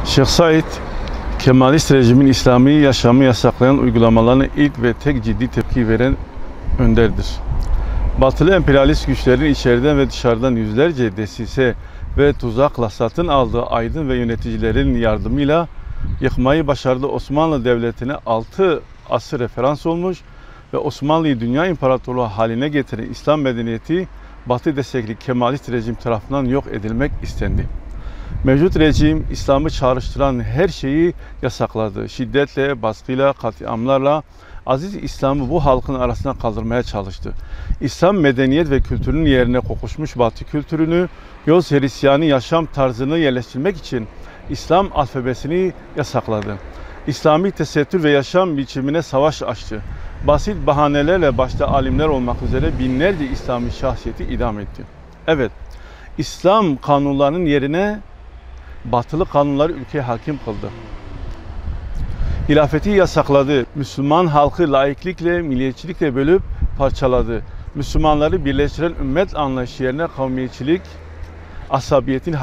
Şeyh Said, Kemalist rejimin İslami yaşamı yasaklayan uygulamalarına ilk ve tek ciddi tepki veren önderdir. Batılı emperyalist güçlerin içeriden ve dışarıdan yüzlerce desise ve tuzakla satın aldığı aydın ve yöneticilerin yardımıyla yıkmayı başardığı Osmanlı Devleti'ne 6 asır referans olmuş ve Osmanlı'yı dünya imparatorluğu haline getiren İslam medeniyeti Batı destekli Kemalist rejim tarafından yok edilmek istendi. Mevcut rejim İslam'ı çağrıştıran her şeyi yasakladı. Şiddetle, baskıyla, katliamlarla aziz İslam'ı bu halkın arasına kaldırmaya çalıştı. İslam medeniyet ve kültürünün yerine kokuşmuş Batı kültürünü, yoz Hristiyanı yaşam tarzını yerleştirmek için İslam alfabesini yasakladı. İslami tesettür ve yaşam biçimine savaş açtı. Basit bahanelerle başta alimler olmak üzere binlerce İslami şahsiyeti idam etti. Evet, İslam kanunlarının yerine batılı kanunları ülkeye hakim kıldı. Hilafeti yasakladı. Müslüman halkı laiklikle, milliyetçilikle bölüp parçaladı. Müslümanları birleştiren ümmet anlayışı yerine kavmiyetçilik, asabiyetin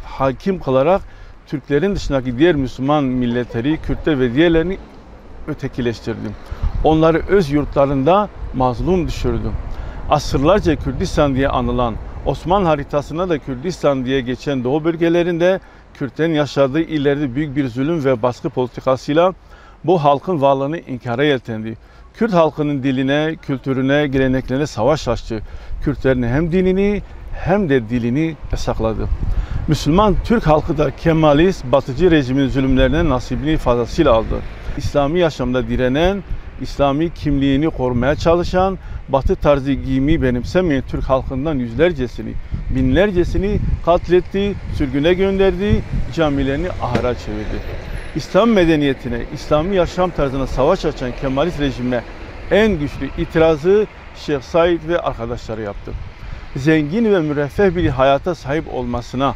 hakim kılarak Türklerin dışındaki diğer Müslüman milletleri, Kürtler ve diğerlerini ötekileştirdi. Onları öz yurtlarında mazlum düşürdü. Asırlarca Kürdistan diye anılan, Osmanlı haritasına da Kürdistan diye geçen Doğu bölgelerinde Kürtlerin yaşadığı illerde büyük bir zulüm ve baskı politikasıyla bu halkın varlığını inkara yeltendi. Kürt halkının diline, kültürüne, geleneklerine savaş açtı. Kürtlerin hem dinini hem de dilini yasakladı. Müslüman Türk halkı da Kemalist, batıcı rejimin zulümlerine nasibini fazlasıyla aldı. İslami yaşamda direnen, İslami kimliğini korumaya çalışan, Batı tarzı giyimi benimsemeyen Türk halkından yüzlercesini, binlercesini katletti, sürgüne gönderdi, camilerini ahıra çevirdi. İslam medeniyetine, İslami yaşam tarzına savaş açan Kemalist rejime en güçlü itirazı Şeyh Said ve arkadaşları yaptı. Zengin ve müreffeh bir hayata sahip olmasına,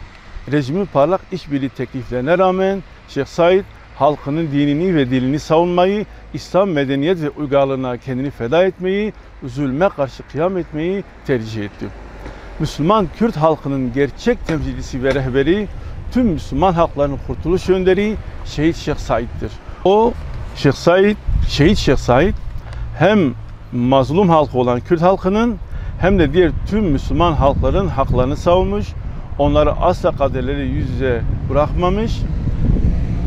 rejimin parlak işbirliği tekliflerine rağmen Şeyh Said, halkının dinini ve dilini savunmayı, İslam medeniyet ve uygarlığına kendini feda etmeyi, zulme karşı kıyam etmeyi tercih etti. Müslüman Kürt halkının gerçek temsilcisi ve rehberi, tüm Müslüman halkların kurtuluş önderi Şehit Şeyh Said'dir. O, Şehit Şeyh Said, hem mazlum halkı olan Kürt halkının hem de diğer tüm Müslüman halkların haklarını savunmuş, onları asla kaderleri yüz yüze bırakmamış,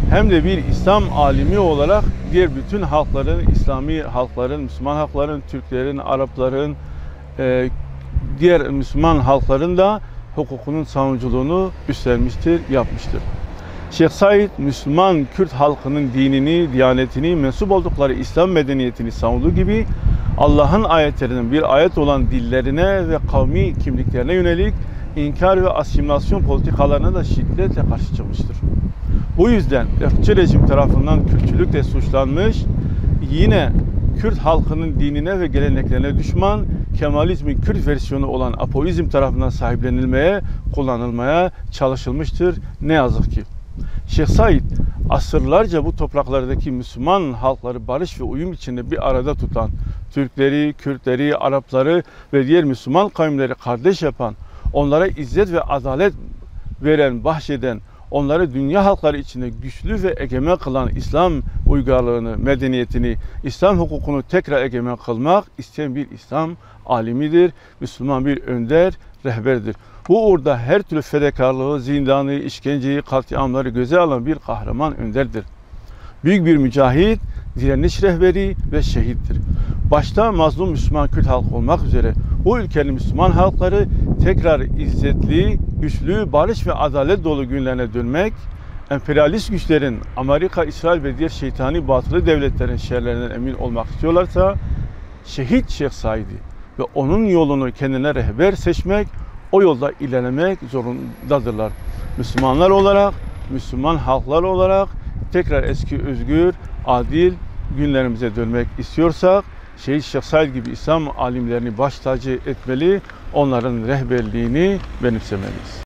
hem de bir İslam alimi olarak diğer bütün halkların, İslami halkların, Müslüman halkların, Türklerin, Arapların, diğer Müslüman halkların da hukukunun savunuculuğunu üstlenmiştir, yapmıştır. Şeyh Said, Müslüman Kürt halkının dinini, diyanetini, mensup oldukları İslam medeniyetini savunduğu gibi Allah'ın ayetlerinin bir ayet olan dillerine ve kavmi kimliklerine yönelik inkar ve asimilasyon politikalarına da şiddetle karşı çıkmıştır. Bu yüzden ırkçı rejim tarafından Kürtçülükle suçlanmış, yine Kürt halkının dinine ve geleneklerine düşman, Kemalizmin Kürt versiyonu olan Apoizm tarafından sahiplenilmeye, kullanılmaya çalışılmıştır ne yazık ki. Şeyh Said, asırlarca bu topraklardaki Müslüman halkları barış ve uyum içinde bir arada tutan, Türkleri, Kürtleri, Arapları ve diğer Müslüman kavimleri kardeş yapan, onlara izzet ve adalet veren, bahşeden, onları dünya halkları içinde güçlü ve egemen kılan İslam uygarlığını, medeniyetini, İslam hukukunu tekrar egemen kılmak isteyen bir İslam alimidir, Müslüman bir önder, rehberdir. Bu uğurda her türlü fedakarlığı, zindanı, işkenceyi, katliamları göze alan bir kahraman önderdir. Büyük bir mücahit, direniş rehberi ve şehittir. Başta mazlum Müslüman Kürt halkı olmak üzere bu ülkenin Müslüman halkları tekrar izzetli, güçlü, barış ve adalet dolu günlerine dönmek, emperyalist güçlerin, Amerika, İsrail ve diğer şeytani batılı devletlerin şerlerinden emin olmak istiyorlarsa, Şehit Şeyh Said'i ve onun yolunu kendine rehber seçmek, o yolda ilerlemek zorundadırlar. Müslümanlar olarak, Müslüman halklar olarak tekrar eski özgür, adil günlerimize dönmek istiyorsak, Şehit Şeyh Said gibi İslam alimlerini baş tacı etmeli, onların rehberliğini benimsemeliyiz.